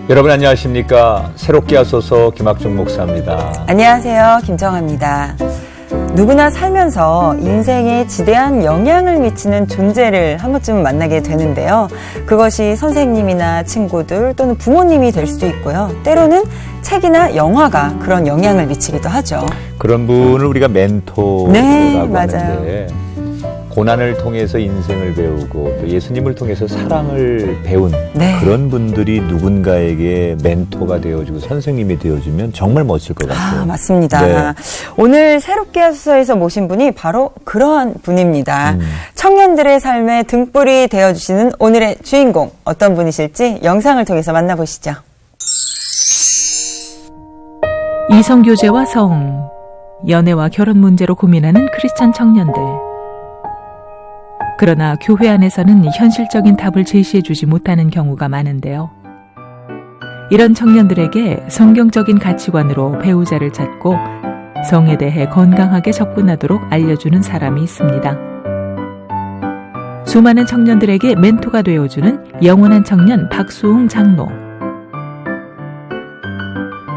여러분 안녕하십니까? 새롭게 하소서 김학중 목사입니다. 안녕하세요. 김정아입니다. 누구나 살면서 인생에 지대한 영향을 미치는 존재를 한 번쯤은 만나게 되는데요. 그것이 선생님이나 친구들 또는 부모님이 될 수도 있고요. 때로는 책이나 영화가 그런 영향을 미치기도 하죠. 그런 분을 우리가 멘토라고 하는데 고난을 통해서 인생을 배우고 또 예수님을 통해서 사랑을 배운 그런 분들이 누군가에게 멘토가 되어주고 선생님이 되어주면 정말 멋질 것 같아요. 맞습니다. 네. 오늘 새롭게 하소서에서 모신 분이 바로 그러한 분입니다. 청년들의 삶에 등불이 되어주시는 오늘의 주인공 어떤 분이실지 영상을 통해서 만나보시죠. 이성교제와 성, 연애와 결혼 문제로 고민하는 크리스찬 청년들. 그러나 교회 안에서는 현실적인 답을 제시해주지 못하는 경우가 많은데요. 이런 청년들에게 성경적인 가치관으로 배우자를 찾고 성에 대해 건강하게 접근하도록 알려주는 사람이 있습니다. 수많은 청년들에게 멘토가 되어주는 영원한 청년 박수웅 장로.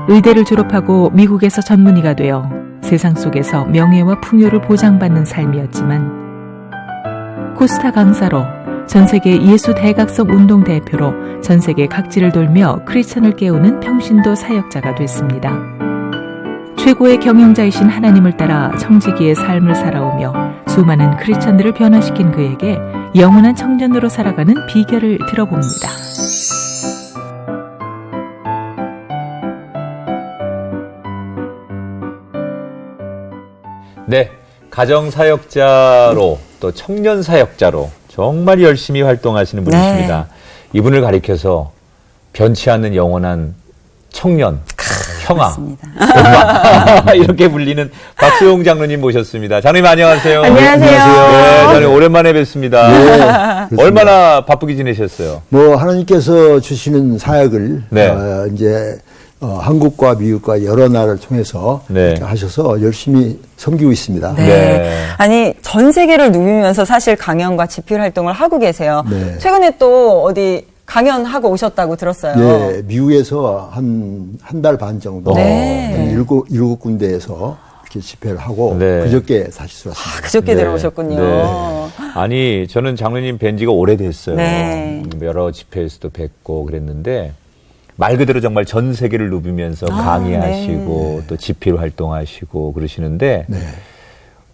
의대를 졸업하고 미국에서 전문의가 되어 세상 속에서 명예와 풍요를 보장받는 삶이었지만 코스타 강사로 전세계 예수 대각성 운동 대표로 전세계 각지를 돌며 크리스천을 깨우는 평신도 사역자가 됐습니다. 최고의 경영자이신 하나님을 따라 청지기의 삶을 살아오며 수많은 크리스천들을 변화시킨 그에게 영원한 청년으로 살아가는 비결을 들어봅니다. 네, 가정사역자로 또 청년사역자로 정말 열심히 활동하시는 분이십니다. 이분을 가리켜서 변치 않는 영원한 청년, 형아, 엄마 이렇게 불리는 박수웅 장로님 모셨습니다. 장로님 안녕하세요. 안녕하세요. 네, 장로님 오랜만에 뵙습니다. 네, 얼마나 바쁘게 지내셨어요? 하나님께서 주시는 사역을 이제 한국과 미국과 여러 나라를 통해서 하셔서 열심히 섬기고 있습니다. 아니 전 세계를 누비면서 사실 강연과 집필 활동을 하고 계세요. 최근에 또 어디 강연하고 오셨다고 들었어요. 네, 미국에서 한 달 반 정도 일곱 군데에서 이렇게 집회를 하고 그저께 다시 들어왔습니다. 그저께 들어오셨군요. 아니 저는 장로님 뵌 지가 오래됐어요. 여러 집회에서도 뵙고 그랬는데 말 그대로 정말 전 세계를 누비면서 강의하시고 또 집필 활동하시고 그러시는데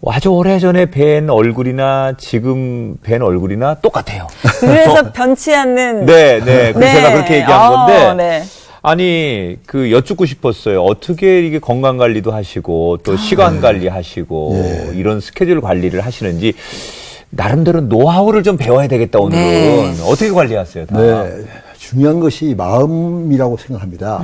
아주 오래전에 뵌 얼굴이나 지금 뵌 얼굴이나 똑같아요. 그래서 변치 않는 그래서 제가 그렇게 얘기한 건데 아니 여쭙고 싶었어요. 어떻게 이게 건강 관리도 하시고 또 시간 관리하시고 이런 스케줄 관리를 하시는지 나름대로 노하우를 좀 배워야 되겠다 오늘은. 어떻게 관리하세요? 다? 중요한 것이 마음이라고 생각합니다.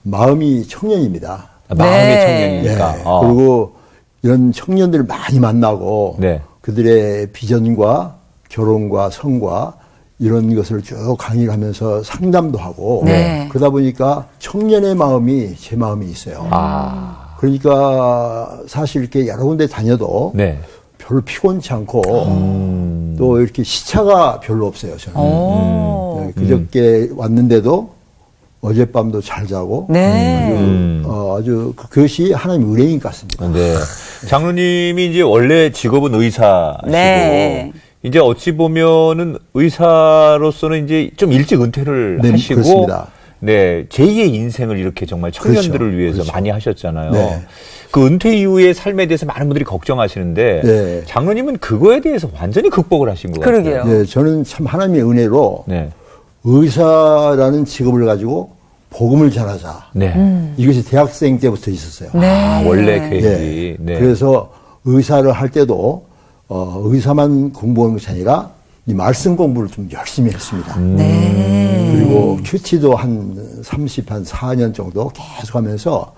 마음이 청년입니다. 마음이 청년이니까. 그리고 이런 청년들을 많이 만나고 그들의 비전과 결혼과 성과 이런 것을 쭉 강의를 하면서 상담도 하고 그러다 보니까 청년의 마음이 제 마음이 있어요. 그러니까 사실 이렇게 여러 군데 다녀도 별로 피곤치 않고 또 이렇게 시차가 별로 없어요. 저는 그저께 왔는데도 어젯밤도 잘 자고 아주 그것이 하나님의 은혜인 것 같습니다. 장로님이 이제 원래 직업은 의사시고 이제 어찌 보면은 의사로서는 이제 좀 일찍 은퇴를 하시고 그렇습니다. 제2의 인생을 이렇게 정말 청년들을 위해서 많이 하셨잖아요. 그 은퇴 이후의 삶에 대해서 많은 분들이 걱정하시는데 장로님은 그거에 대해서 완전히 극복을 하신 것 같아요. 저는 참 하나님의 은혜로 의사라는 직업을 가지고 복음을 전하자. 이것이 대학생 때부터 있었어요. 원래 계획이. 그래서 의사를 할 때도 의사만 공부하는 것이 아니라 이 말씀 공부를 좀 열심히 했습니다. 그리고 큐티도 한 4년 정도 계속 하면서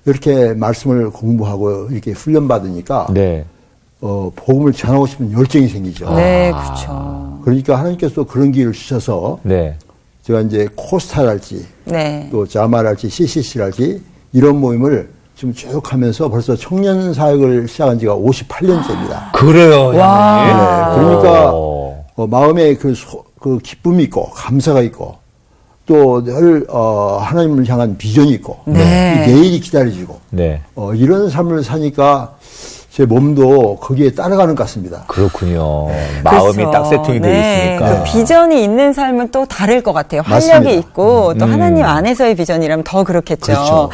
이렇게 말씀을 공부하고 이렇게 훈련받으니까 복음을 전하고 싶은 열정이 생기죠. 그렇죠. 그러니까 하나님께서 그런 기회를 주셔서 제가 이제 코스타랄지 또 자마랄지 CCC랄지 이런 모임을 좀 쭉 하면서 벌써 청년 사역을 시작한 지가 58년째입니다. 그래요. 그러니까 마음에 그 기쁨이 있고 감사가 있고 또 늘 하나님을 향한 비전이 있고 네. 내일이 기다려지고 네. 이런 삶을 사니까 제 몸도 거기에 따라가는 것 같습니다. 그렇군요. 마음이 그렇죠. 딱 세팅이 되어 네. 있으니까. 그 비전이 있는 삶은 또 다를 것 같아요. 활력이 맞습니다. 있고 또 하나님 안에서의 비전이라면 더 그렇겠죠. 그렇죠.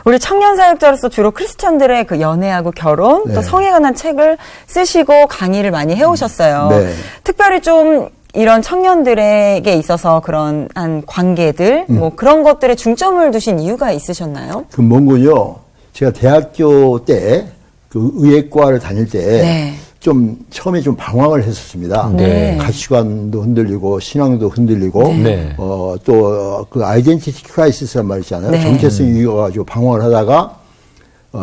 우리 청년 사역자로서 주로 크리스천들의 그 연애하고 결혼 또 네. 성에 관한 책을 쓰시고 강의를 많이 해오셨어요. 네. 특별히 좀 이런 청년들에게 있어서 그런 한 관계들 뭐 그런 것들에 중점을 두신 이유가 있으셨나요? 그 뭔군요. 제가 대학교 때 그 의예과를 다닐 때 좀 네. 처음에 좀 방황을 했었습니다. 네. 가치관도 흔들리고 신앙도 흔들리고 네. 또 그 아이덴티티 크라이시스란 말 있잖아요. 네. 정체성이 위기가지고 방황을 하다가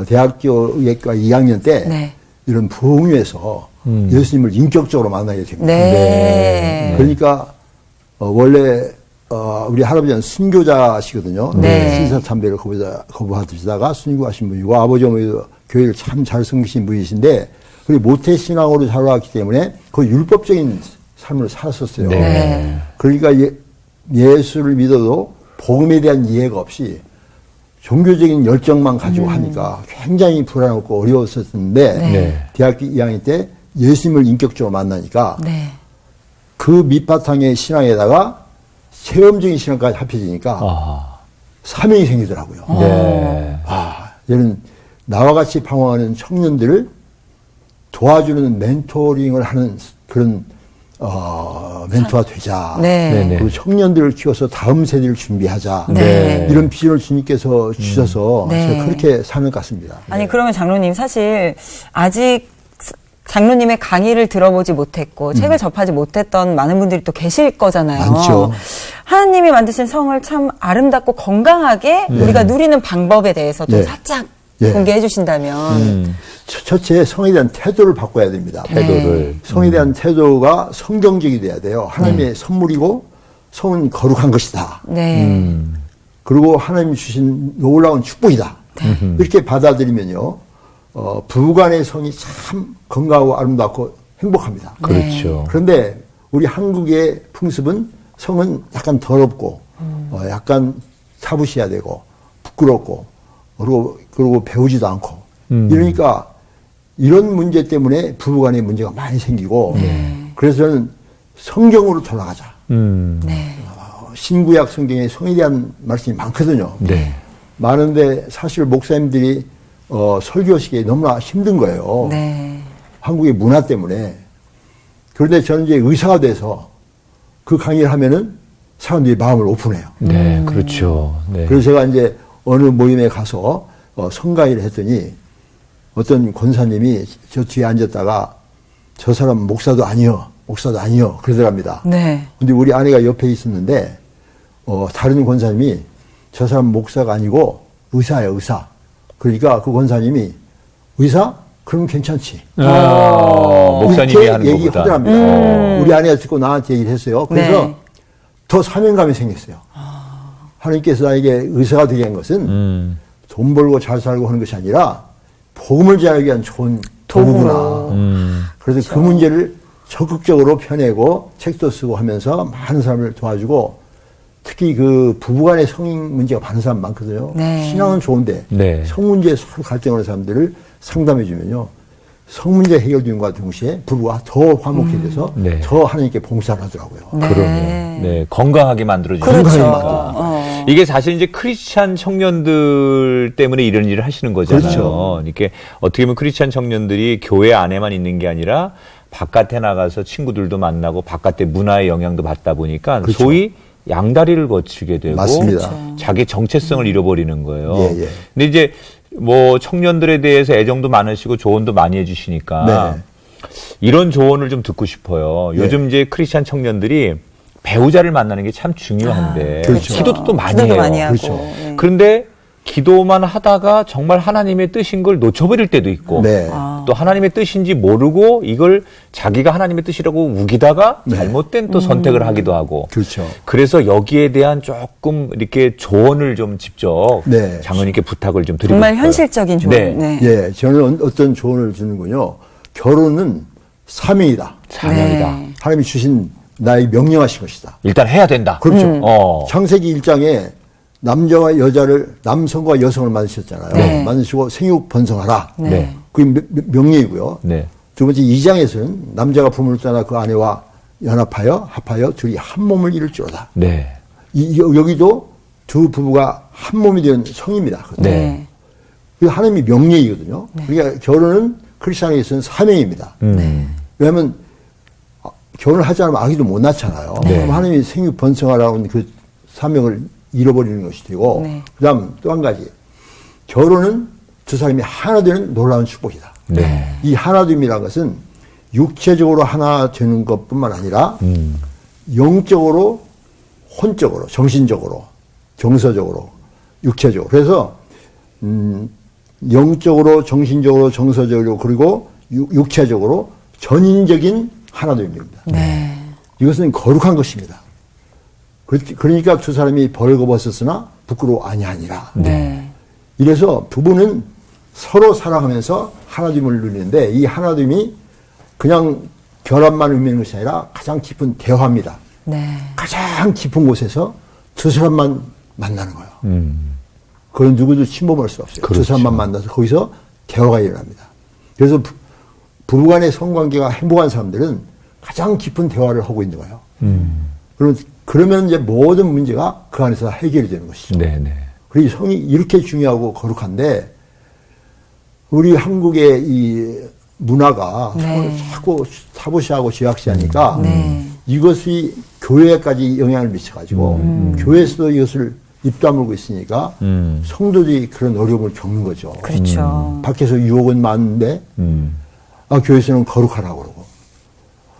대학교 의예과 2학년 때 네. 이런 부흥회에서 예수님을 인격적으로 만나게 됩니다. 네. 그러니까 원래 우리 할아버지는 순교자시거든요. 네. 신사참배를 거부하시다가 순교하신 분이고 아버지 어머니도 교회를 참 잘 섬기신 분이신데 그리고 모태신앙으로 자라왔기 때문에 그 율법적인 삶을 살았었어요. 네. 그러니까 예수를 믿어도 복음에 대한 이해가 없이 종교적인 열정만 가지고 하니까 굉장히 불안하고 어려웠었는데 네. 대학교 2학년 때 예수님을 인격적으로 만나니까 네. 그 밑바탕의 신앙에다가 체험적인 신앙까지 합해지니까 아. 사명이 생기더라고요. 네. 얘는 나와 같이 방황하는 청년들을 도와주는 멘토링을 하는 그런 멘토가 되자. 네. 네네. 그리고 청년들을 키워서 다음 세대를 준비하자. 네. 이런 비전을 주님께서 주셔서 네. 제가 그렇게 사는 것 같습니다. 아니 그러면 장로님 사실 아직 장로님의 강의를 들어보지 못했고 책을 접하지 못했던 많은 분들이 또 계실 거잖아요. 많죠. 하나님이 만드신 성을 참 아름답고 건강하게 우리가 누리는 방법에 대해서 좀 네. 살짝 예. 공개해 주신다면. 첫째 성에 대한 태도를 바꿔야 됩니다. 태도를. 성에 대한 태도가 성경적이 돼야 돼요. 하나님의 선물이고 성은 거룩한 것이다. 네. 그리고 하나님이 주신 놀라운 축복이다. 이렇게 받아들이면요. 부부간의 성이 참 건강하고 아름답고 행복합니다. 그렇죠. 그런데 우리 한국의 풍습은 성은 약간 더럽고 약간 차부시해야 되고 부끄럽고 그리고 배우지도 않고 이러니까 이런 문제 때문에 부부간의 문제가 많이 생기고 그래서 저는 성경으로 돌아가자. 네. 신구약 성경에 성에 대한 말씀이 많거든요. 네. 많은데 사실 목사님들이 설교식이 너무나 힘든 거예요. 네. 한국의 문화 때문에. 그런데 저는 이제 의사가 돼서 그 강의를 하면은 사람들이 마음을 오픈해요. 네. 그렇죠. 네. 그래서 제가 이제 어느 모임에 가서 성가위를 했더니 어떤 권사님이 저 뒤에 앉았다가 저 사람 목사도 아니요 그러더랍니다. 네. 근데 우리 아내가 옆에 있었는데 다른 권사님이 저 사람 목사가 아니고 의사예요, 의사. 그러니까 그 권사님이 의사? 그러면 괜찮지. 목사님이 이렇게 하는 것보다. 얘기하더랍니다. 우리 아내가 듣고 나한테 얘기를 했어요. 그래서 네. 더 사명감이 생겼어요. 하나님께서 나에게 의사가 되게 한 것은 돈 벌고 잘 살고 하는 것이 아니라 복음을 전하기 위한 좋은 도구구나. 그래서 그 문제를 적극적으로 펴내고 책도 쓰고 하면서 많은 사람을 도와주고 특히 그 부부간의 성인 문제가 많은 사람 많거든요. 네. 신앙은 좋은데 네. 성 문제에 서로 갈등하는 사람들을 상담해 주면요. 성 문제 해결됨과 동시에 부부가 더 화목해 돼서 네. 더 하나님께 봉사를 하더라고요. 그러네요. 네, 건강하게 만들어주니까. 그렇죠. 이게 사실 이제 크리스찬 청년들 때문에 이런 일을 하시는 거잖아요. 그렇죠. 이렇게 어떻게 보면 크리스찬 청년들이 교회 안에만 있는 게 아니라 바깥에 나가서 친구들도 만나고 바깥의 문화의 영향도 받다 보니까 그렇죠. 소위 양다리를 거치게 되고 맞습니다. 자기 정체성을 잃어버리는 거예요. 예, 예. 근데 이제 뭐 청년들에 대해서 애정도 많으시고 조언도 많이 해주시니까 네. 이런 조언을 좀 듣고 싶어요. 요즘 이제 크리스찬 청년들이 배우자를 만나는 게 참 중요한데 그렇죠. 기도도 또 많이 기도도 해요. 많이 하고. 그렇죠. 네. 그런데 기도만 하다가 정말 하나님의 뜻인 걸 놓쳐버릴 때도 있고 네. 또 하나님의 뜻인지 모르고 이걸 자기가 하나님의 뜻이라고 우기다가 잘못된 또 선택을 하기도 하고 그렇죠. 그래서 여기에 대한 조금 이렇게 조언을 좀 직접 네. 장로님께 부탁을 좀 드리고 정말 싶어요. 현실적인 조언. 네. 네. 예, 저는 어떤 조언을 주는군요. 결혼은 사명이다. 사명이다. 네. 하나님이 주신 나의 명령하신 것이다. 일단 해야 된다. 그렇죠. 창세기 1장에 남자와 여자를, 남성과 여성을 만드셨잖아요. 네. 만드시고 생육 번성하라. 네. 그게 명령이고요. 네. 두 번째 2장에서는 남자가 부모를 떠나 그 아내와 연합하여 합하여 둘이 한 몸을 이룰지로다. 네. 여기도 두 부부가 한 몸이 된 성입니다. 네. 그게 하나님의 명령이거든요. 그러니까 결혼은 크리스천에게서는 사명입니다. 왜냐하면 결혼을 하지 않으면 아기도 못 낳잖아요. 그럼 하나님이 생육 번성하라는 그 사명을 잃어버리는 것이 되고 네. 그다음 또 한 가지 결혼은 두 사람이 하나 되는 놀라운 축복이다. 네. 이 하나됨이라는 것은 육체적으로 하나 되는 것뿐만 아니라 영적으로, 혼적으로, 정신적으로, 정서적으로, 육체적으로. 그래서 영적으로, 정신적으로, 정서적으로 그리고 육체적으로 전인적인 하나됨입니다. 네. 이것은 거룩한 것입니다. 그러니까 두 사람이 벌거벗었으나 부끄러워 아니하니라. 네. 이래서 부부는 서로 사랑하면서 하나됨을 누리는데 이 하나됨이 그냥 결합만 의미하는 것이 아니라 가장 깊은 대화입니다. 네. 가장 깊은 곳에서 두 사람만 만나는 거예요. 그건 누구도 침범할 수 없어요. 그렇죠. 두 사람만 만나서 거기서 대화가 일어납니다. 그래서 부부간의 성관계가 행복한 사람들은 가장 깊은 대화를 하고 있는 거예요. 그러면 이제 모든 문제가 그 안에서 해결이 되는 것이죠. 네네. 그리고 성이 이렇게 중요하고 거룩한데 우리 한국의 이 문화가 성을 자꾸 타부시하고 지약시하니까 이것이 교회까지 영향을 미쳐가지고 교회에서도 이것을 입다물고 있으니까 성도들이 그런 어려움을 겪는 거죠. 그렇죠. 밖에서 유혹은 많은데 교회에서는 거룩하라고 그러고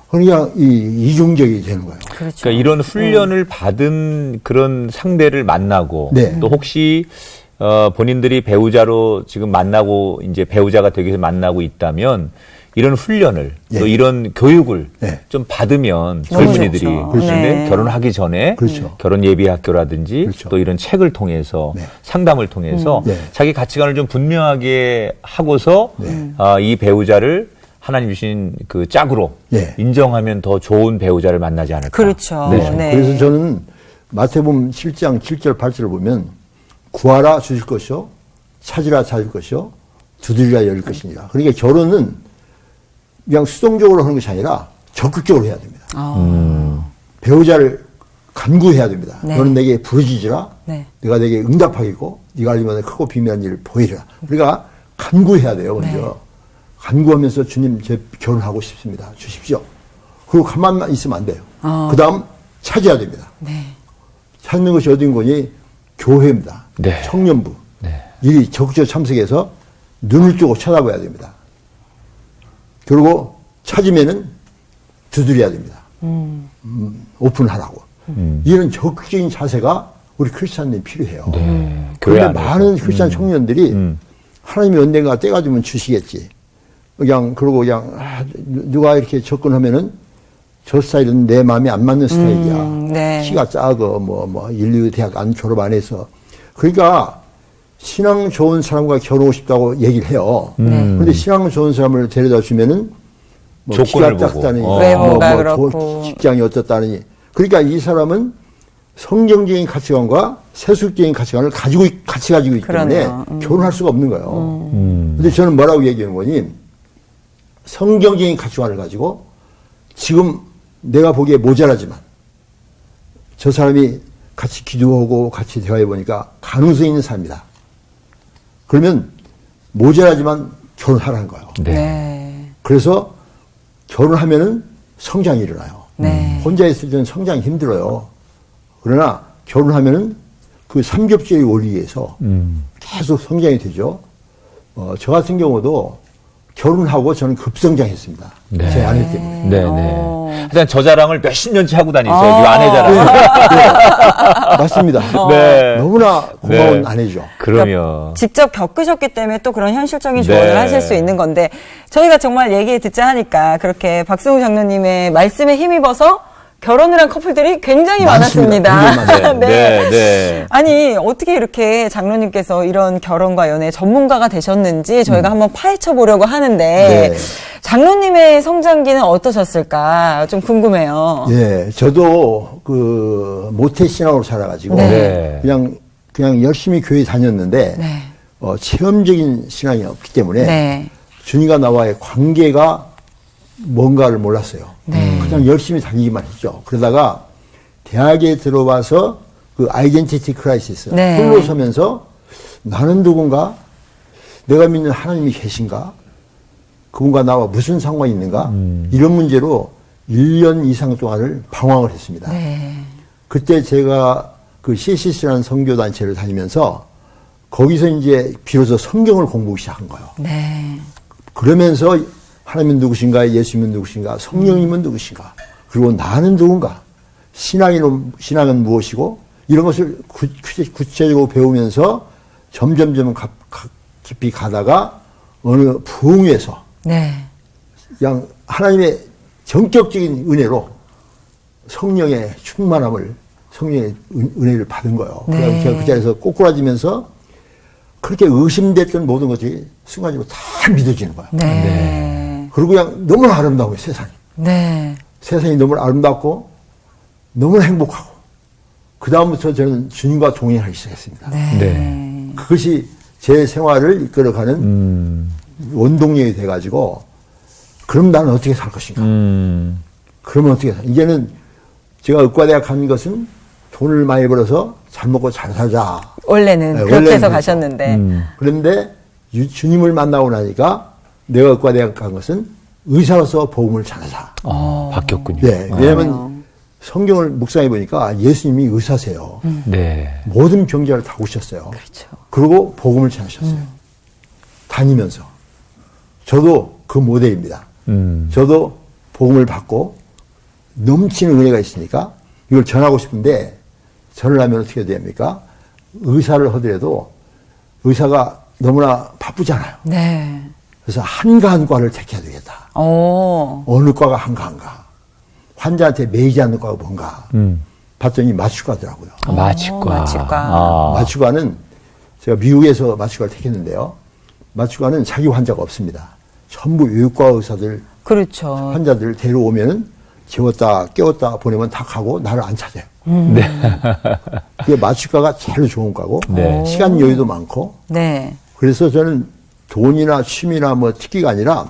그러니까 이중적이 되는 거예요. 그렇죠. 그러니까 이런 훈련을 받은 그런 상대를 만나고 네. 또 혹시 본인들이 배우자로 지금 만나고 이제 배우자가 되기 위해서 만나고 있다면 이런 훈련을 또 이런 교육을 좀 받으면 젊은이들이 좋죠. 그런데 네. 결혼하기 전에 그렇죠. 결혼 예비 학교라든지 그렇죠. 또 이런 책을 통해서 상담을 통해서 자기 가치관을 좀 분명하게 하고서 이 배우자를 하나님 주신 그 짝으로 인정하면 더 좋은 배우자를 만나지 않을까. 그렇죠. 네. 그래서 저는 마태복음 7장 7절 8절을 보면 구하라 주실 것이요 찾으라 찾을 것이요 두드리라 열릴 것이니라. 그러니까 결혼은 그냥 수동적으로 하는 것이 아니라 적극적으로 해야 됩니다. 배우자를 간구해야 됩니다. 네. 너는 내게 부르짖으라. 네. 내가 내게 응답하겠고 네가 알리면 크고 비밀한 일을 보이리라. 우리가 간구해야 돼요. 먼저. 간구하면서 주님 제 결혼하고 싶습니다. 주십시오. 그리고 가만만 있으면 안 돼요. 그 다음 찾아야 됩니다. 네. 찾는 것이 어딘 거니? 교회입니다. 네. 청년부. 네. 이 적극적 참석해서 눈을 뜨고 쳐다봐야 됩니다. 그리고 찾으면은 두드려야 됩니다. 오픈하라고. 이런 적극적인 자세가 우리 크리스찬들이 필요해요. 교회 그런데 안에서. 많은 크리스찬 청년들이 하나님이 언젠가 때가 되면 주시겠지. 그냥 그러고 그냥 누가 이렇게 접근하면은 저 스타일은 내 마음에 안 맞는 스타일이야. 네. 키가 작어 뭐 인류 대학 안 졸업 안 해서 그러니까 신앙 좋은 사람과 결혼하고 싶다고 얘기를 해요. 그런데 신앙 좋은 사람을 데려다 주면은 뭐 조건을 키가 보고. 작다느니 외모가 그렇고. 직장이 어떻다느니 그러니까 이 사람은 성경적인 가치관과 세속적인 가치관을 같이 가지고 있기 때문에 그러네요. 결혼할 수가 없는 거예요. 근데 저는 뭐라고 얘기하는 거니? 성경적인 가치관을 가지고 지금 내가 보기에 모자라지만 저 사람이 같이 기도하고 같이 대화해 보니까 가능성이 있는 사람이다. 그러면 모자라지만 결혼하라는 거예요. 네. 그래서 결혼하면은 성장이 일어나요. 네. 혼자 있을 때는 성장이 힘들어요. 그러나 결혼하면은 그 삼겹살의 원리에서 계속 성장이 되죠. 저 같은 경우도 결혼하고 저는 급성장했습니다. 네. 제 아내 때문에. 네네. 하여튼 저 자랑을 몇십 년째 하고 다니세요. 그 아내 자랑. 맞습니다. 네. 너무나 고마운 네. 아내죠. 그럼요. 직접 겪으셨기 때문에 또 그런 현실적인 조언을 네. 하실 수 있는 건데 저희가 정말 얘기 듣자 하니까 그렇게 박승우 장로님의 말씀에 힘입어서 결혼을 한 커플들이 굉장히 많습니다. 많았습니다. 굉장히 네, 네. 아니, 어떻게 이렇게 장로님께서 이런 결혼과 연애 전문가가 되셨는지 저희가 한번 파헤쳐 보려고 하는데, 네. 장로님의 성장기는 어떠셨을까 좀 궁금해요. 예, 저도 그 모태 신앙으로 살아가지고 네. 그냥 열심히 교회 다녔는데 네. 체험적인 신앙이 없기 때문에 네. 주님과 나와의 관계가 뭔가를 몰랐어요. 네. 그냥 열심히 다니기만 했죠. 그러다가 대학에 들어와서 그 아이덴티티 크라이시스 네. 홀로 서면서 나는 누군가, 내가 믿는 하나님이 계신가, 그분과 나와 무슨 상관이 있는가, 이런 문제로 1년 이상 동안을 방황을 했습니다. 네. 그때 제가 그 CCC라는 선교단체를 다니면서 거기서 이제 비로소 성경을 공부하기 시작한 거예요. 네. 그러면서 하나님은 누구신가, 예수님은 누구신가, 성령님은 누구신가, 그리고 나는 누군가, 신앙은 무엇이고, 이런 것을 구체적으로 배우면서 점점점 깊이 가다가 어느 부흥회에서 네. 그냥 하나님의 전격적인 은혜로 성령의 충만함을, 성령의 은혜를 받은 거예요. 네. 그래서 제가 그 자리에서 꼬꾸라지면서 그렇게 의심됐던 모든 것이 순간적으로 다 믿어지는 거예요. 네. 그리고 그냥 너무 아름다워요, 세상이. 네. 세상이 너무 아름답고 너무 행복하고, 그 다음부터 저는 주님과 동행하기 시작했습니다. 네. 네. 그것이 제 생활을 이끌어가는 원동력이 돼가지고, 그럼 나는 어떻게 살 것인가? 그러면 어떻게 살? 이제는 제가 의과대학 간 것은 돈을 많이 벌어서 잘 먹고 잘 살자. 원래는 네, 그렇게 원래는 해서 그렇죠. 가셨는데. 그런데 주님을 만나고 나니까 내가 의과대학 간 것은 의사로서 복음을 전하자. 바뀌었군요. 네, 왜냐하면 성경을 묵상해 보니까 예수님이 의사세요. 네. 모든 병자를 다 오셨어요. 그렇죠. 그리고 복음을 전하셨어요. 다니면서. 저도 그 모델입니다. 저도 복음을 받고 넘치는 은혜가 있으니까 이걸 전하고 싶은데, 전을 하면 어떻게 해야 됩니까? 의사를 하더라도 의사가 너무나 바쁘잖아요. 네. 그래서 한가한 과를 택해야 되겠다. 어느 과가 한가한가? 환자한테 매이지 않는 과가 뭔가? 봤더니 마취과더라고요. 마취과. 마취과. 마취과는 제가 미국에서 마취과를 택했는데요. 마취과는 자기 환자가 없습니다. 전부 외국과 의사들, 그렇죠. 환자들 데려오면은 재웠다 깨웠다 보내면 다 가고 나를 안 찾아요. 네. 그게 마취과가 제일 좋은 과고, 네. 시간 여유도 많고. 네. 그래서 저는 돈이나 취미나 뭐 특기가 아니라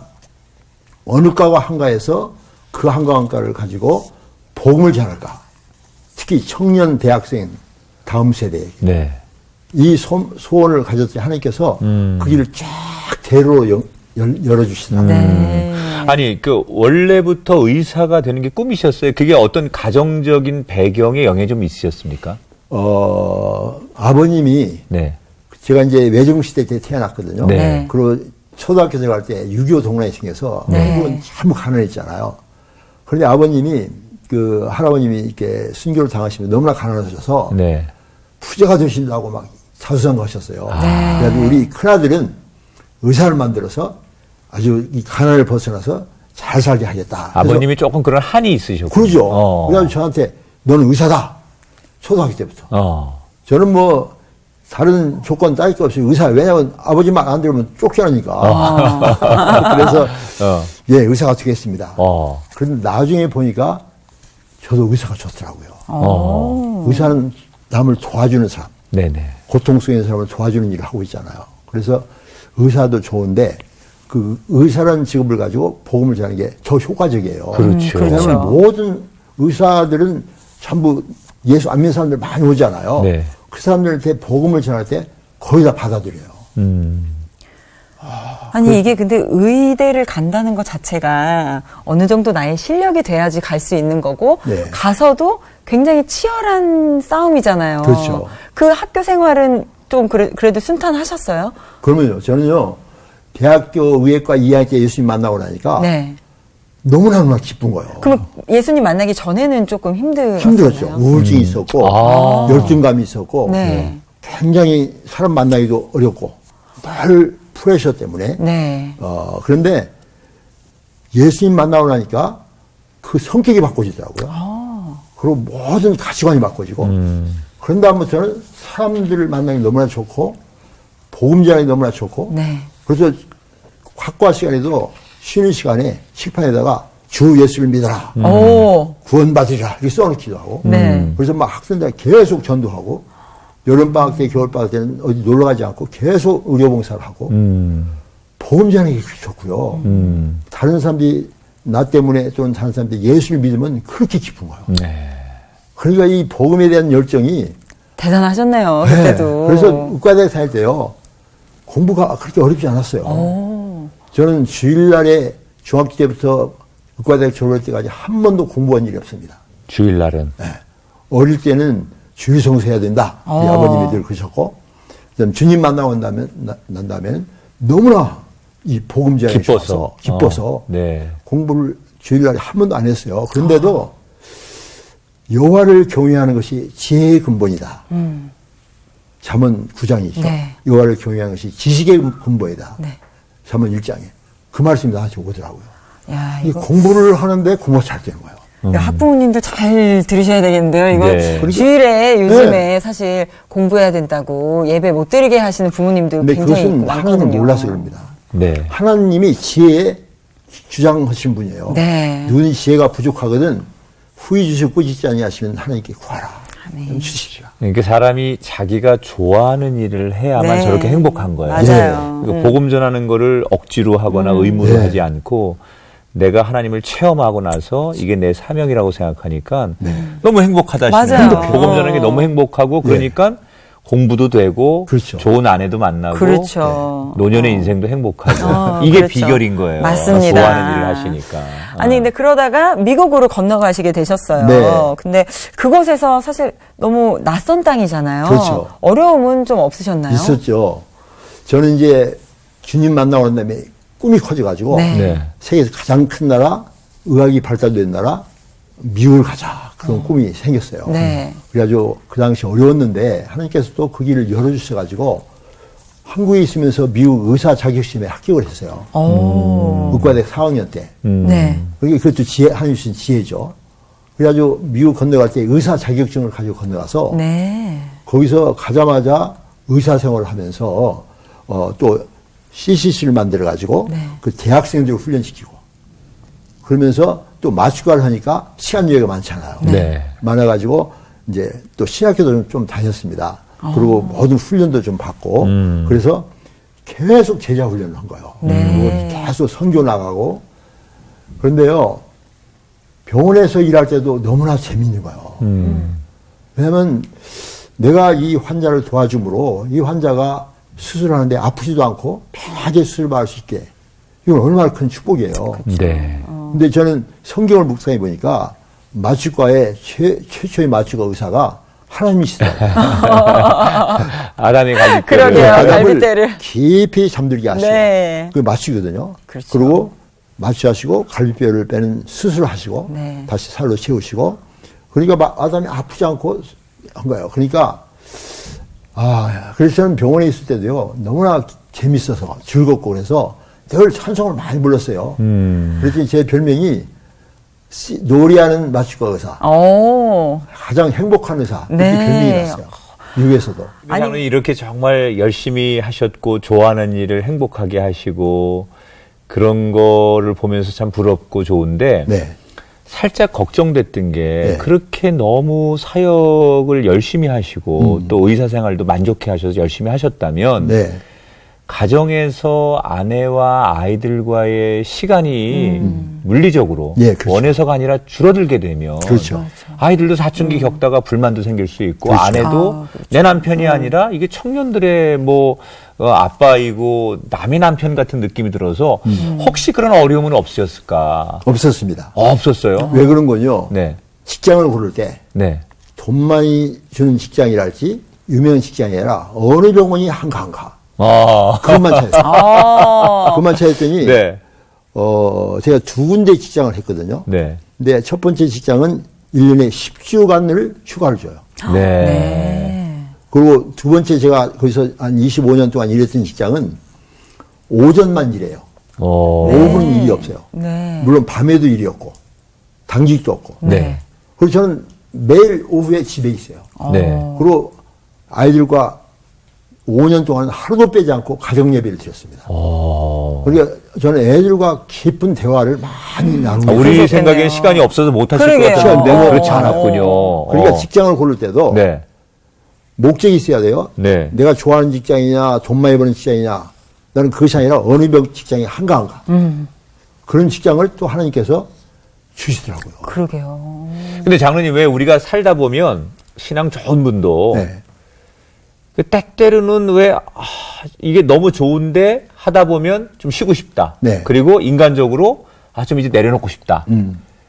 어느 과가 한가해서 그 한가한 과를 가지고 복음을 전할까. 특히 청년 대학생 다음 세대에게. 네. 이 소원을 가졌더니 하나님께서 그 길을 쫙 대로로 열어주시더라고요. 네. 아니, 원래부터 의사가 되는 게 꿈이셨어요? 그게 어떤 가정적인 배경에 영향이 좀 있으셨습니까? 아버님이, 네. 제가 이제 외정시대 때 태어났거든요. 네. 그리고 초등학교 들어갈 때 6.25 동란이 생겨서 한국은 참 가난했잖아요. 그런데 아버님이, 할아버님이 이렇게 순교를 당하시면 너무나 가난하셔서 네. 부자가 되신다고 막 자수성가하셨어요. 그래서 우리 큰아들은 의사를 만들어서 아주 이 가난을 벗어나서 잘 살게 하겠다. 아버님이 조금 그런 한이 있으셨군요. 그러죠. 그래서 저한테 너는 의사다. 초등학교 때부터. 저는 뭐 다른 조건 따질 거 없이 의사. 왜냐하면 아버지 말 안 들으면 쫓겨나니까. 그래서 예, 의사가 되겠습니다. 그런데 나중에 보니까 저도 의사가 좋더라고요. 의사는 남을 도와주는 사람. 네네. 고통 속에 있는 사람을 도와주는 일을 하고 있잖아요. 그래서 의사도 좋은데 그 의사라는 직업을 가지고 복음을 전하는 게 더 효과적이에요. 그렇죠. 왜냐하면 모든 의사들은 전부 예수 안 믿는 사람들 많이 오잖아요. 네. 그 사람들한테 복음을 전할 때 거의 다 받아들여요. 아니, 이게 근데 의대를 간다는 것 자체가 어느 정도 나의 실력이 돼야지 갈 수 있는 거고, 네. 가서도 굉장히 치열한 싸움이잖아요. 그렇죠. 그 학교 생활은 좀 그래도 순탄하셨어요? 그러면요, 저는요, 대학교 의예과 2학년 때 예수님 만나고 나니까 네. 너무나 기쁜 거예요. 그럼 예수님 만나기 전에는 조금 힘들었어요? 힘들었죠. 우울증이 있었고, 열등감이 있었고, 네. 굉장히 사람 만나기도 어렵고, 늘 프레셔 때문에. 네. 그런데 예수님 만나고 나니까 그 성격이 바꿔지더라고요. 그리고 모든 가치관이 바꿔지고 그런 다음부터는 사람들을 만나기 너무나 좋고 복음 전하기 너무나 좋고 네. 그래서 학과 시간에도 쉬는 시간에 식판에다가 주 예수를 믿어라. 오. 구원받으리라. 이렇게 써놓기도 하고. 네. 그래서 막 학생들 계속 전도하고 여름방학 때 겨울방학 때는 어디 놀러 가지 않고 계속 의료봉사를 하고 복음 전하기 그렇게 좋고요. 다른 사람들이 나 때문에 또는 다른 사람들이 예수를 믿으면 그렇게 기쁜 거예요. 네. 그러니까 이 복음에 대한 열정이 대단하셨네요. 네. 그때도. 그래서 의과대학 다닐 때요. 공부가 그렇게 어렵지 않았어요. 오. 저는 주일날에 중학교 때부터 의과대학 졸업할 때까지 한 번도 공부한 일이 없습니다. 주일날은. 네. 어릴 때는 주일 성수해야 된다. 우리 아버님이 늘 그러셨고, 그다음 주님 만나고 난 다음에는 너무나 이 복음 전에 기뻐서 네. 공부를 주일날에 한 번도 안 했어요. 그런데도 여호와를 경외하는 것이 지혜의 근본이다. 잠언 9장이죠. 네. 여호와를 경외하는 것이 지식의 근본이다. 네. 잠언 1장에 그 말씀이 나한테 오더라고요. 야, 이 이거 공부를 하는데 공부가 잘 되는 거예요. 이거 학부모님도 잘 들으셔야 되겠는데요. 이거 네. 주일에 요즘에 사실 공부해야 된다고 예배 못 드리게 하시는 부모님들 근데 굉장히 그것은 하나님을 많거든요. 몰라서 그럽니다. 네. 하나님이 지혜에 주장하신 분이에요. 네. 눈이 지혜가 부족하거든 후히 주시고 꾸짖지 아니하시면 하나님께 구하라. 좀 주십시오. 그러니까 사람이 자기가 좋아하는 일을 해야만 네. 저렇게 행복한 거예요. 맞아요. 그러니까 복음 전하는 거를 억지로 하거나 의무로 네. 하지 않고 내가 하나님을 체험하고 나서 이게 내 사명이라고 생각하니까 너무 행복하다 싶어요. 맞아요. 복음 전하는 게 너무 행복하고 그러니까 공부도 되고 그렇죠. 좋은 아내도 만나고 그렇죠. 노년의 인생도 행복하고 이게 그렇죠. 비결인 거예요. 맞습니다. 좋아하는 일을 하시니까. 아니 근데 그러다가 미국으로 건너가시게 되셨어요. 네. 근데 그곳에서 사실 너무 낯선 땅이잖아요. 그렇죠. 어려움은 좀 없으셨나요? 있었죠. 저는 이제 주님 만나고 난 다음에 꿈이 커져가지고 네. 네. 세계에서 가장 큰 나라, 의학이 발달된 나라, 미국을 가자. 그런 꿈이 생겼어요. 네. 그래가지고 그 당시 어려웠는데 하나님께서 또 그 길을 열어주셔가지고 한국에 있으면서 미국 의사 자격시험에 합격을 했어요. 오. 의과대학 4학년 때. 네. 그러니까 그것도 지혜, 하나님 주신 지혜죠. 그래가지고 미국 건너갈 때 의사 자격증을 가지고 건너가서 네. 거기서 가자마자 의사 생활을 하면서 또 CCC를 만들어가지고 네. 그 대학생들을 훈련시키고 그러면서 또 마취과를 하니까 시간 여유가 많잖아요. 네. 많아가지고 이제 또 신학교도 좀 다녔습니다. 그리고 모든 훈련도 좀 받고 그래서 계속 제자 훈련을 한 거예요. 네. 그리고 계속 선교 나가고 그런데요 병원에서 일할 때도 너무나 재밌는 거예요. 왜냐하면 내가 이 환자를 도와줌으로 이 환자가 수술하는데 아프지도 않고 편하게 수술 받을 수 있게 이건 얼마나 큰 축복이에요. 네. 근데 저는 성경을 묵상해 보니까 마취과의 최초의 마취과 의사가 하나님이시더라고요. 아담의 갈빗대를. 그러게요. 아담을 갈빗대를. 깊이 잠들게 하시고 네. 그게 마취거든요. 그렇죠. 리고 마취하시고 갈비뼈를 빼는 수술을 하시고 네. 다시 살로 채우시고 그러니까 아담이 아프지 않고 한 거예요. 그러니까 그래서 저는 병원에 있을 때도요 너무나 재밌어서 즐겁고 그래서 늘 찬송을 많이 불렀어요. 그래서 제 별명이 놀이하는 마취과 의사, 오. 가장 행복한 의사 이렇게 네. 별명이 났어요. 미국에서도. 장로님 이렇게 정말 열심히 하셨고 좋아하는 일을 행복하게 하시고 그런 거를 보면서 참 부럽고 좋은데 네. 살짝 걱정됐던 게 네. 그렇게 너무 사역을 열심히 하시고 또 의사 생활도 만족해 하셔서 열심히 하셨다면 네. 가정에서 아내와 아이들과의 시간이 물리적으로 예, 그렇죠. 원해서가 아니라 줄어들게 되면 그렇죠. 아이들도 사춘기 겪다가 불만도 생길 수 있고 그렇죠. 아내도 내 남편이 아니라 이게 청년들의 아빠이고 남의 남편 같은 느낌이 들어서 혹시 그런 어려움은 없으셨을까? 없었습니다. 없었어요. 왜 그런 건요? 네. 직장을 고를 때 돈 네. 많이 주는 직장이랄지 유명한 직장이 아니라 어느 병원이 한가. 아. 그것만 찾았어요. 그것만 찾았더니 네. 제가 두 군데 직장을 했거든요. 네. 근데 첫 번째 직장은 1년에 10주간을 휴가를 줘요. 네. 네. 그리고 두 번째 제가 거기서 한 25년 동안 일했던 직장은 오전만 일해요. 오후는 일이 없어요. 네. 물론 밤에도 일이 없고 당직도 없고. 네. 그래서 저는 매일 오후에 집에 있어요. 네. 그리고 아이들과 5년 동안 하루도 빼지 않고 가정 예배를 드렸습니다. 그러니까 저는 애들과 깊은 대화를 많이 나누고 우리 그러셨겠네요. 생각엔 시간이 없어서 못 하실 것 그러게요. 같아요. 시간 그렇지 않았군요. 그러니까 직장을 고를 때도 네. 목적이 있어야 돼요. 네. 내가 좋아하는 직장이냐, 돈 많이 버는 직장이냐, 나는 그것이 아니라 어느 직장이 한가한가. 그런 직장을 또 하나님께서 주시더라고요. 그러게요. 근데 장로님 왜 우리가 살다 보면 신앙 좋은 분도 네. 그 때때로는 왜 이게 너무 좋은데 하다 보면 좀 쉬고 싶다. 네. 그리고 인간적으로 좀 이제 내려놓고 싶다.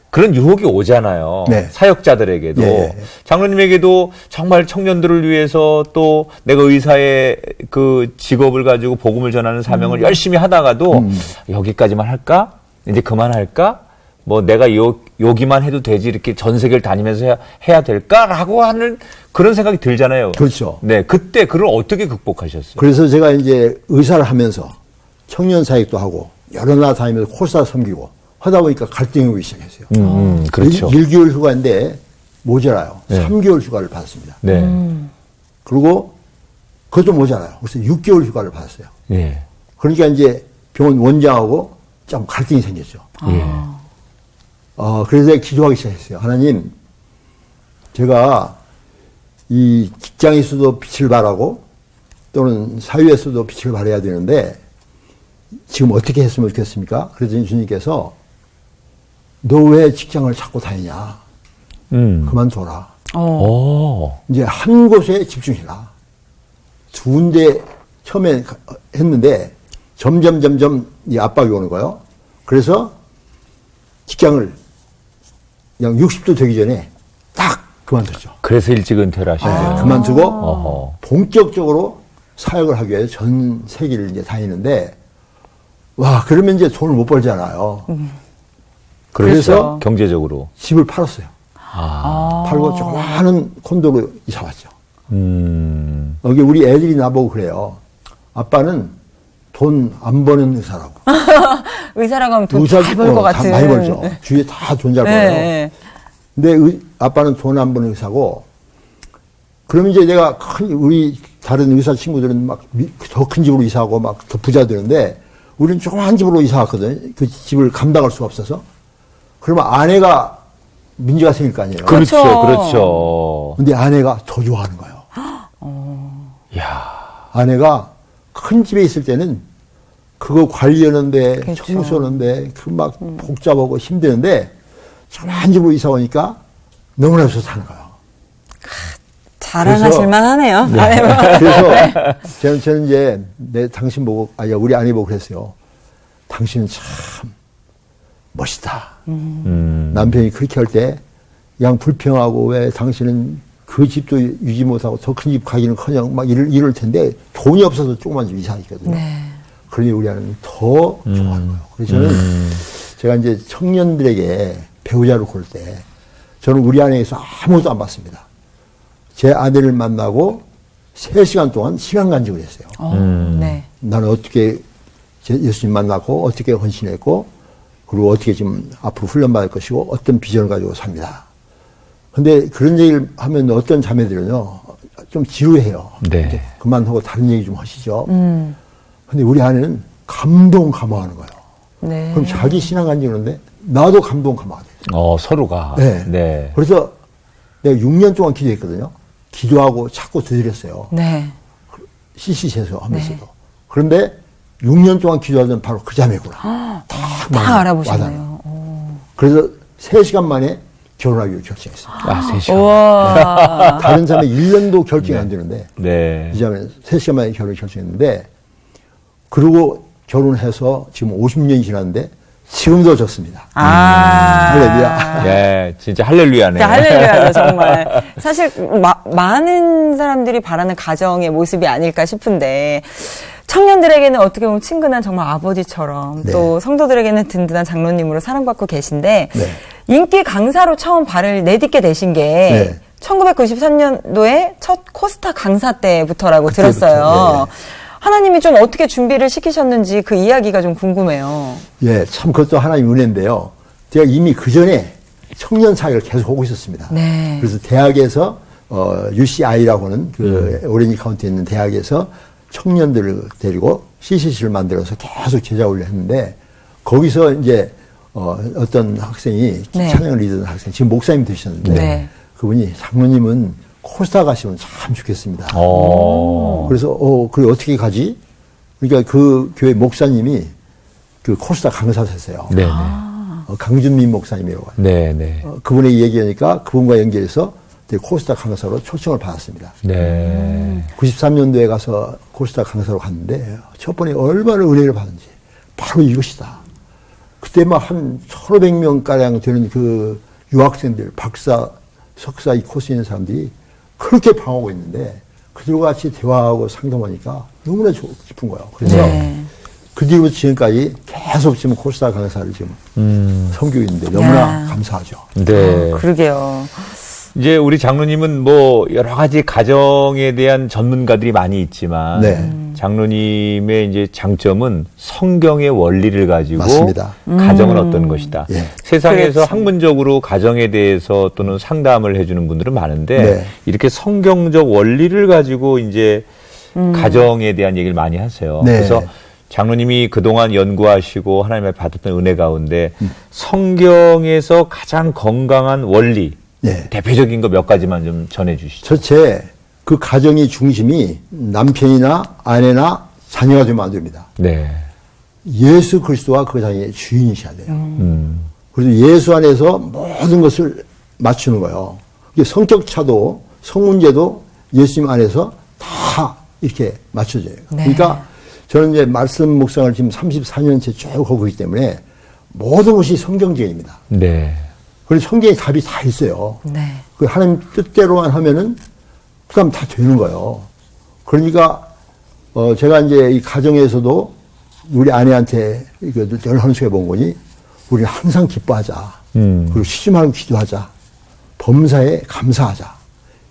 그런 유혹이 오잖아요. 네. 사역자들에게도. 네. 장로님에게도 정말 청년들을 위해서 또 내가 의사의 그 직업을 가지고 복음을 전하는 사명을 열심히 하다가도 여기까지만 할까? 이제 그만할까? 뭐 내가 여기만 해도 되지 이렇게 전 세계를 다니면서 해야 될까라고 하는 그런 생각이 들잖아요. 그렇죠. 네, 그때 그걸 어떻게 극복하셨어요? 그래서 제가 이제 의사를 하면서 청년 사역도 하고 여러 나라 다니면서 코스타 섬기고 하다 보니까 갈등이 오기 시작했어요. 그렇죠. 1개월 휴가인데 모자라요. 네. 3개월 휴가를 받았습니다. 네. 그리고 그것도 모자라요. 그래서 6개월 휴가를 받았어요. 예. 그러니까 이제 병원 원장하고 좀 갈등이 생겼죠. 예. 그래서 제가 기도하기 시작했어요. 하나님, 제가 이 직장에서도 빛을 발하고 또는 사회에서도 빛을 발해야 되는데 지금 어떻게 했으면 좋겠습니까? 그랬더니 주님께서 너 왜 직장을 찾고 다니냐? 그만둬라. 이제 한 곳에 집중해라. 두 군데 처음에 했는데 점점 이 압박이 오는 거예요. 그래서 직장을 그냥 60도 되기 전에 딱 그만뒀죠. 그래서 일찍 은퇴를 하신 거예요. 그만두고 어허. 본격적으로 사역을 하기 위해서 전 세계를 이제 다니는데 와 그러면 이제 돈을 못 벌잖아요. 그래서 경제적으로. 집을 팔았어요. 팔고 조그마한 콘도로 이사 왔죠. 여기 우리 애들이 나보고 그래요. 아빠는 돈 안 버는 의사라고. 의사라고 하면 돈 잘 벌 것 같은. 다 많이 벌죠. 주위에 다 돈 잘 벌어요. 네. 근데 아빠는 돈 안 버는 의사고, 그럼 이제 내가 우리 다른 의사 친구들은 막 더 큰 집으로 이사하고 막 더 부자 되는데, 우리는 조그만 집으로 이사 왔거든요. 그 집을 감당할 수가 없어서. 그러면 아내가 문제가 생길 거 아니에요. 그렇죠. 그렇죠. 그렇죠. 근데 아내가 더 좋아하는 거예요. 야. 아내가 큰 집에 있을 때는 그거 관리하는데, 그렇죠. 청소하는데, 그 막 복잡하고 힘드는데, 조그만 집으로 이사 오니까 너무나 좋다는 거예요. 자랑하실만 하네요. 그래서 저는 이제 당신 보고, 우리 아내 보고 그랬어요. 당신은 참 멋있다. 남편이 그렇게 할 때 그냥 불평하고 왜 당신은 그 집도 유지 못하고 더 큰 집 가기는커녕 막 이럴 텐데 돈이 없어서 조그만 집 이사했거든요. 네. 그러니 우리 아내는 더 좋아하는 거예요. 그래서 저는 제가 이제 청년들에게 배우자를 고를 때 저는 우리 아내에서 아무것도 안 받습니다. 제 아내를 만나고 3시간 동안 시간 간직을 했어요. 네. 나는 어떻게 예수님 만나고 어떻게 헌신했고 그리고 어떻게 지금 앞으로 훈련받을 것이고 어떤 비전을 가지고 삽니다. 근데 그런 얘기를 하면 어떤 자매들은요 좀 지루해요. 네. 이제 그만하고 다른 얘기 좀 하시죠. 근데 우리 아내는 감동감화하는 거예요. 네. 그럼 자기 신앙 간직하는데 나도 감동감화가 돼요. 서로가. 네. 네. 그래서 내가 6년 동안 기도했거든요. 기도하고 자꾸 두드렸어요. 네. CC에서 하면서도. 네. 그런데 6년 동안 기도하던 바로 그 자매구나. 다 알아보셨네요. 그래서 3시간 만에 결혼하기로 결정했습니다. 3시간. 우와. 다른 자매 1년도 결정이 안 되는데 네. 이 자매는 3시간 만에 결혼을 결정했는데 그리고 결혼해서 지금 50년이 지났는데 지금도 좋습니다. 할렐루야. 네, 진짜 할렐루야네. 진짜 할렐루야죠, 정말. 사실, 많은 사람들이 바라는 가정의 모습이 아닐까 싶은데, 청년들에게는 어떻게 보면 친근한 정말 아버지처럼, 네. 또 성도들에게는 든든한 장로님으로 사랑받고 계신데, 네. 인기 강사로 처음 발을 내딛게 되신 게, 네. 1993년도에 첫 코스타 강사 때부터라고 그때부터, 들었어요. 네. 하나님이 좀 어떻게 준비를 시키셨는지 그 이야기가 좀 궁금해요. 예, 참 그것도 하나님 은혜인데요. 제가 이미 그 전에 청년 사역을 계속 하고 있었습니다. 네. 그래서 대학에서 UCI라고 하는 그 오렌지 카운티에 있는 대학에서 청년들을 데리고 CCC를 만들어서 계속 제자훈련을 했는데 거기서 이제 어떤 학생이 네. 찬양을 리드하는 학생, 지금 목사님 되셨는데 네. 그분이 장로님은 코스타 가시면 참 좋겠습니다. 그래서 그래 어떻게 가지? 그러니까 그 교회 목사님이 그 코스타 강사셨어요. 네네. 강준민 목사님이라고 해요. 네네. 그분에게 얘기하니까 그분과 연결해서 코스타 강사로 초청을 받았습니다. 네. 93년도에 가서 코스타 강사로 갔는데 첫 번에 얼마나 은혜를 받은지 바로 이것이다. 그때 막 한 1,500명가량 되는 그 유학생들, 박사, 석사 이 코스에 있는 사람들이 그렇게 방하고 있는데 그들과 같이 대화하고 상담하니까 너무나 깊은 거예요. 그래서 네. 그 뒤로 지금까지 계속 지금 코스타 강사를 지금 섬기고 있는데 너무나 감사하죠. 네. 그러게요. 이제 우리 장로님은 뭐 여러 가지 가정에 대한 전문가들이 많이 있지만 네. 장로님의 이제 장점은 성경의 원리를 가지고 맞습니다. 가정은 어떤 것이다. 예. 세상에서 그렇지. 학문적으로 가정에 대해서 또는 상담을 해주는 분들은 많은데 네. 이렇게 성경적 원리를 가지고 이제 가정에 대한 얘기를 많이 하세요. 네. 그래서 장로님이 그동안 연구하시고 하나님의 받았던 은혜 가운데 성경에서 가장 건강한 원리 예. 대표적인 거 몇 가지만 좀 전해 주시죠. 첫째, 그 가정의 중심이 남편이나 아내나 자녀가 되면 안 됩니다. 네. 예수 그리스도가 그 자녀의 주인이셔야 돼요. 그래서 예수 안에서 모든 것을 맞추는 거예요. 성격차도 성문제도 예수님 안에서 다 이렇게 맞춰져요. 네. 그러니까 저는 이제 말씀 묵상을 지금 34년째 쭉 하고 있기 때문에 모든 것이 성경적입니다. 네. 그리고 성경에 답이 다 있어요. 네. 그 하나님 뜻대로만 하면은 그다음 다 되는 거예요. 그러니까 제가 이제 이 가정에서도 우리 아내한테 이거 늘 헌수해 본 거니 우리는 항상 기뻐하자. 그리고 쉬지 말고 기도하자. 범사에 감사하자.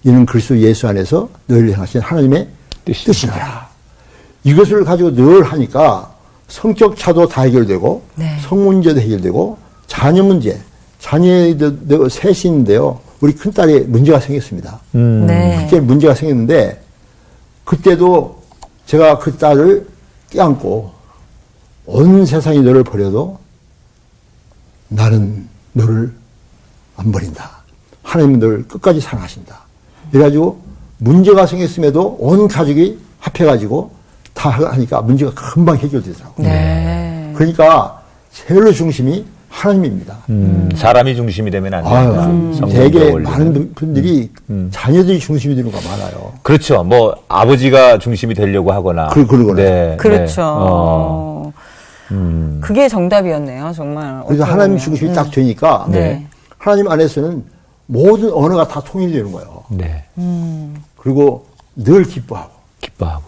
이는 그리스도 예수 안에서 늘 행하신 하나님의 뜻이다. 이것을 가지고 늘 하니까 성격 차도 다 해결되고 네. 성 문제도 해결되고 자녀 문제, 자녀도 셋이 있는데요. 우리 큰딸이 문제가 생겼습니다. 네. 그때 문제가 생겼는데 그때도 제가 그 딸을 껴안고 온 세상이 너를 버려도 나는 너를 안 버린다. 하나님은 너를 끝까지 사랑하신다. 그래가지고 문제가 생겼음에도 온 가족이 합해가지고 다 하니까 문제가 금방 해결되더라고요. 네. 그러니까 제일 중심이 하나님입니다. 사람이 중심이 되면 안 된다. 성경적 되게 원리는. 많은 분들이 자녀들이 중심이 되는 거 많아요. 그렇죠. 뭐 아버지가 중심이 되려고 하거나. 그러거나. 네. 그렇죠. 네. 그게 정답이었네요, 정말. 그래서 어떻게 하나님 보면. 중심이 딱 되니까 네. 하나님 안에서는 모든 언어가 다 통일되는 거예요. 네. 그리고 늘 기뻐하고 기뻐하고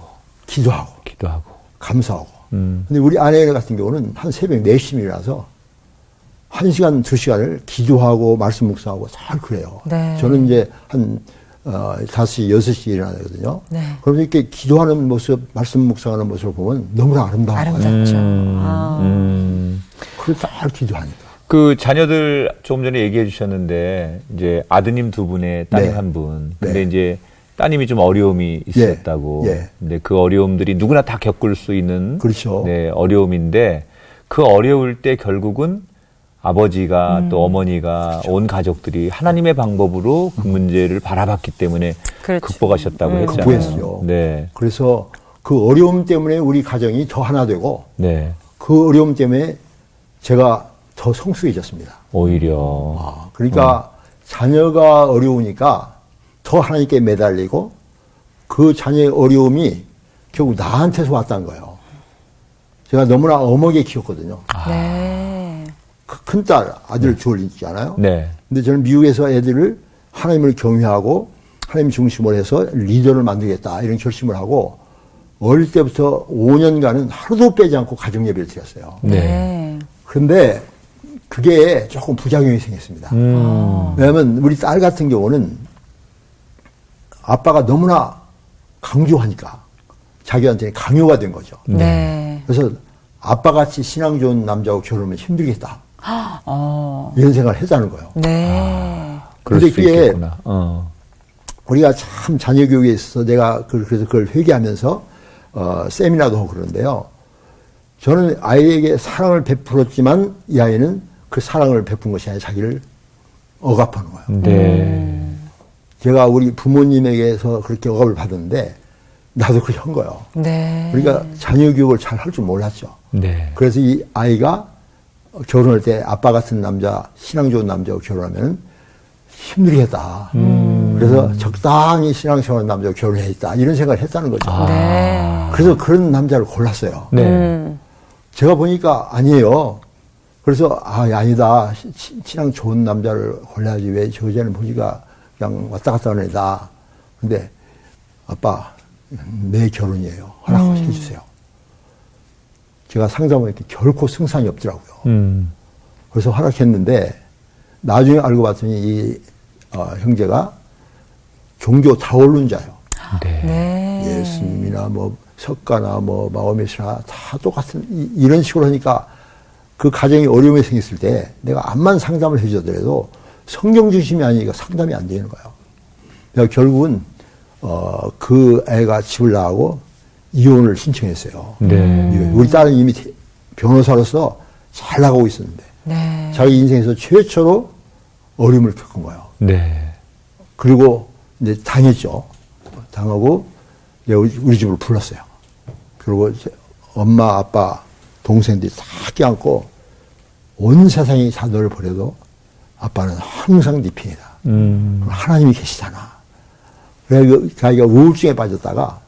기도하고 기도하고. 감사하고. 근데 우리 아내 같은 경우는 한 새벽 4시쯤 일어나서 1시간, 2시간을 기도하고 말씀 묵상하고 잘 그래요. 네. 저는 이제 한 5시, 6시에 일어나거든요. 네. 그러면 이렇게 기도하는 모습, 말씀 묵상하는 모습을 보면 너무나 아름다워요. 아름답죠. 그래서 잘 기도하니까. 그 자녀들 조금 전에 얘기해 주셨는데 이제 아드님 2분에 따님 네. 1분. 근데 네. 이제 따님이 좀 어려움이 있었다고. 예. 근데 그 어려움들이 누구나 다 겪을 수 있는 그렇죠. 네, 어려움인데 그 어려울 때 결국은 아버지가 또 어머니가 온 가족들이 하나님의 방법으로 그 문제를 바라봤기 때문에 그렇죠. 극복하셨다고 했잖아요. 극복했어요. 네. 그래서 그 어려움 때문에 우리 가정이 더 하나 되고 네. 그 어려움 때문에 제가 더 성숙해졌습니다. 오히려. 그러니까 자녀가 어려우니까 더 하나님께 매달리고 그 자녀의 어려움이 결국 나한테서 왔다는 거예요. 제가 너무나 엄하게 키웠거든요. 네. 그 큰딸, 아들 둘 있잖아요. 네. 근데 저는 미국에서 애들을 하나님을 경외하고 하나님 중심으로 해서 리더를 만들겠다 이런 결심을 하고 어릴 때부터 5년간은 하루도 빼지 않고 가정 예배를 드렸어요. 네. 그런데 그게 조금 부작용이 생겼습니다. 왜냐하면 우리 딸 같은 경우는 아빠가 너무나 강조하니까 자기한테 강요가 된 거죠. 네. 그래서 아빠같이 신앙 좋은 남자하고 결혼하면 힘들겠다. 이런 생각을 했다는 거예요. 네. 그럴 근데 수 그게 있겠구나. 우리가 참 자녀 교육에 있어서 내가 그래서 그걸 회개하면서 세미나도 하고 그러는데요. 저는 아이에게 사랑을 베풀었지만 이 아이는 그 사랑을 베푼 것이 아니라 자기를 억압하는 거예요. 네. 제가 우리 부모님에게서 그렇게 억압을 받았는데 나도 그렇게 한 거예요. 네. 그러니까 자녀 교육을 잘 할 줄 몰랐죠. 네. 그래서 이 아이가 결혼할 때 아빠 같은 남자, 신앙 좋은 남자하고 결혼하면 힘들겠다. 그래서 적당히 신앙생활 남자하고 결혼했다. 이런 생각을 했다는 거죠. 네. 그래서 그런 남자를 골랐어요. 네. 제가 보니까 아니에요. 그래서 아니다. 신앙 좋은 남자를 골라야지. 왜 저 여자는 보니까 그냥 왔다 갔다 하는 애다. 근데 아빠 내 결혼이에요. 허락해 주세요. 제가 상담하니까 결코 승산이 없더라고요. 그래서 허락했는데 나중에 알고 봤더니 이 형제가 종교 다원론자예요. 네. 네. 예수님이나 뭐 석가나 뭐 마호메시나 다 똑같은 이런 식으로 하니까 그 가정이 어려움이 생겼을 때 내가 암만 상담을 해주더라도 성경 중심이 아니니까 상담이 안 되는 거예요. 그러니까 결국은 그 애가 집을 나가고 이혼을 신청했어요. 네. 우리 딸은 이미 변호사로서 잘 나가고 있었는데 네. 자기 인생에서 최초로 어려움을 겪은 거예요. 네. 그리고 이제 당했죠. 당하고 이제 우리 집으로 불렀어요. 그리고 이제 엄마, 아빠, 동생들이 다 껴안고 온 세상이 다 너를 버려도 아빠는 항상 네 편이다. 하나님이 계시잖아. 그래서 자기가 우울증에 빠졌다가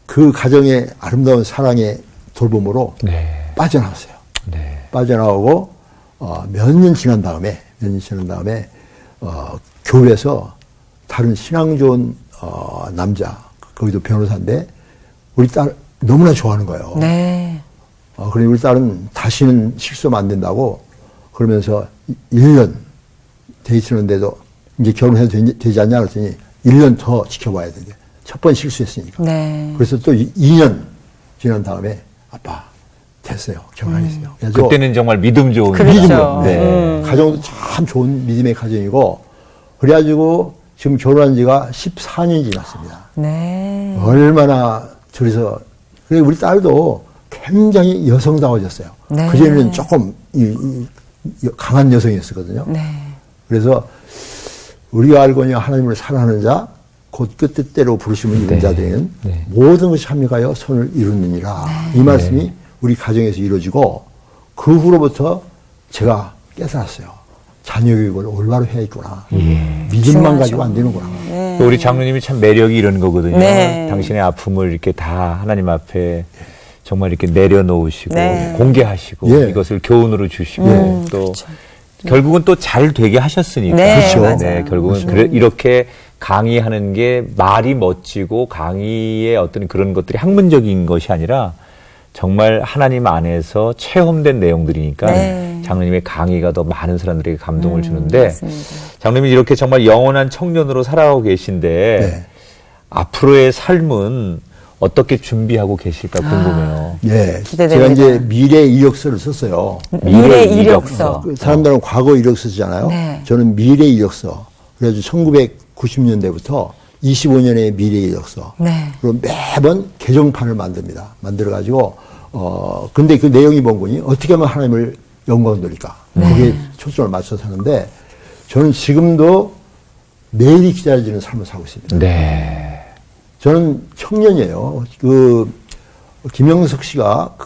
그 가정의 아름다운 사랑의 돌봄으로 네. 빠져나왔어요. 네. 빠져나오고 몇 년 지난 다음에 교회에서 다른 신앙 좋은 남자, 거기도 변호사인데 우리 딸 너무나 좋아하는 거예요. 네. 그래 우리 딸은 다시는 실수하면 안 된다고 그러면서 1년 데이트하는데도 이제 결혼해도 되지 않냐 그랬더니 1년 더 지켜봐야 되는데 첫 번 실수했으니까. 네. 그래서 또 2년 지난 다음에 아빠 됐어요. 결혼하겠어요. 그래서 그때는 정말 믿음 좋은 그렇죠. 믿음으로. 네. 가정도 참 좋은 믿음의 가정이고 그래가지고 지금 결혼한 지가 14년이 지났습니다. 네. 얼마나 둘이서 그래 우리 딸도 굉장히 여성다워졌어요. 네. 그전에는 조금 강한 여성이었거든요. 네. 그래서 우리가 알거니 하나님을 사랑하는 자 곧 그 뜻대로 부르심을 입은 네. 자들은 네. 모든 것이 합력하여 선을 이루느니라. 이 말씀이 우리 가정에서 이루어지고 그 후로부터 제가 깨달았어요. 자녀 교육을 올바로 해야겠구나. 믿음만 가지고 안 되는구나. 또 우리 장로님이 참 매력이 이런 거거든요. 네. 당신의 아픔을 이렇게 다 하나님 앞에 정말 이렇게 내려놓으시고 네. 공개하시고 예. 이것을 교훈으로 주시고 또 그렇죠. 결국은 또 잘 되게 하셨으니까. 네, 그렇죠. 맞아요. 결국은 이렇게 강의하는 게 말이 멋지고 강의의 어떤 그런 것들이 학문적인 것이 아니라 정말 하나님 안에서 체험된 내용들이니까 네. 장로님의 강의가 더 많은 사람들에게 감동을 주는데 맞습니다. 장로님이 이렇게 정말 영원한 청년으로 살아가고 계신데 네. 앞으로의 삶은 어떻게 준비하고 계실까 궁금해요. 예. 기대됩니다. 제가 이제 미래 이력서를 썼어요. 미래 이력서. 그 사람들은 과거 이력서 쓰잖아요. 네. 저는 미래 이력서. 그래서 1990년대부터 25년의 미래 이력서. 네. 그리고 매번 개정판을 만듭니다. 만들어가지고, 근데 그 내용이 뭔거니? 어떻게 하면 하나님을 영광 돌릴까? 거기에 초점을 맞춰서 하는데, 저는 지금도 매일이 기다려지는 삶을 살고 있습니다. 네. 저는 청년이에요. 김영석 씨가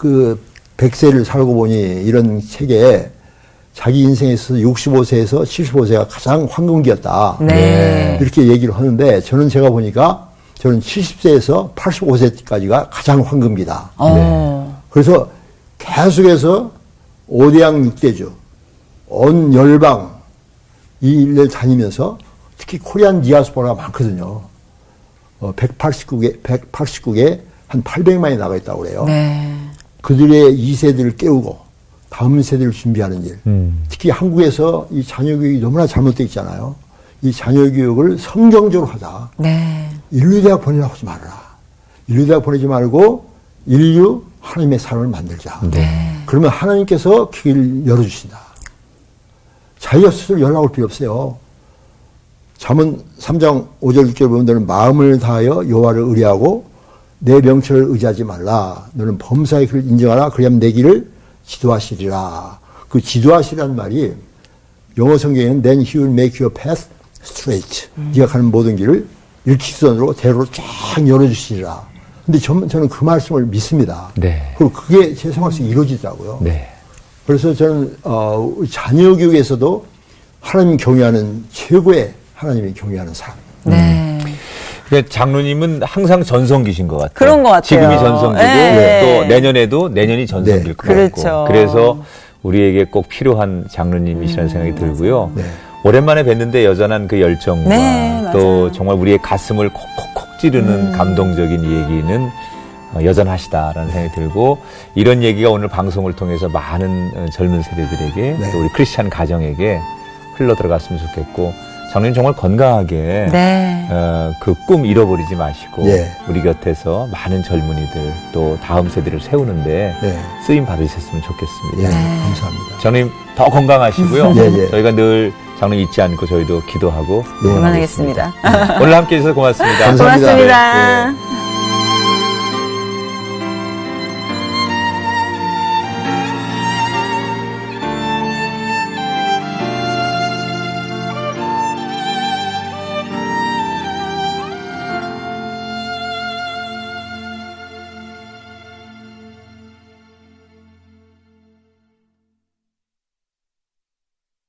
100세를 살고 보니 이런 책에 자기 인생에서 65세에서 75세가 가장 황금기였다. 네. 이렇게 얘기를 하는데 제가 보니까 저는 70세에서 85세까지가 가장 황금기다. 그래서 계속해서 5대양 6대주, 온 열방 이 일을 다니면서 특히 코리안 디아스포라가 많거든요. 189개 한 800만이 나가 있다고 그래요. 네. 그들의 2세대를 깨우고 다음 세대를 준비하는 일. 특히 한국에서 이 자녀교육이 너무나 잘못되어 있잖아요. 이 자녀교육을 성경적으로 하자. 네. 인류대학 보내라고 하지 말아라. 인류대학 보내지 말고 인류 하나님의 삶을 만들자. 네. 그러면 하나님께서 길을 열어주신다. 자기가 스스로 연락할 필요 없어요. 잠언 3장 5절 6절 보면 너는 마음을 다하여 여호와를 의뢰하고 내 명철을 의지하지 말라. 너는 범사의 길을 인정하라. 그리하면 내 길을 지도하시리라. 그 지도하시라는 말이 영어 성경에는 then he will make your path straight. 네가 가는 모든 길을 일직선으로 대로로 쫙 열어주시리라. 근데 저는 그 말씀을 믿습니다. 네. 그리고 그게 제 생활 속에 이루어지더라고요. 네. 그래서 저는 우리 자녀 교육에서도 하나님 경외하는 최고의 하나님이 경외하는 삶. 네. 그러니까 장로님은 항상 전성기신 것 같아요. 그런 것 같아요. 지금이 전성기고 네. 또 내년에도 내년이 전성기일 것 그렇죠. 같고. 그래서 우리에게 꼭 필요한 장로님이시라는 생각이 들고요. 네. 오랜만에 뵀는데 여전한 그 열정과 네, 또 맞아요. 정말 우리의 가슴을 콕콕콕 찌르는 감동적인 얘기는 여전하시다라는 생각이 들고, 이런 얘기가 오늘 방송을 통해서 많은 젊은 세대들에게 네. 또 우리 크리스찬 가정에게 흘러 들어갔으면 좋겠고, 장로님 정말 건강하게 네. 그 꿈 잃어버리지 마시고 예. 우리 곁에서 많은 젊은이들 또 다음 세대를 세우는데 네. 쓰임 받으셨으면 좋겠습니다. 예, 감사합니다. 장로님 더 건강하시고요. 예, 예. 저희가 늘 장로님 잊지 않고 저희도 기도하고 예. 응원하겠습니다. 오늘 함께 해주셔서 고맙습니다. 감사합니다. 고맙습니다. 네.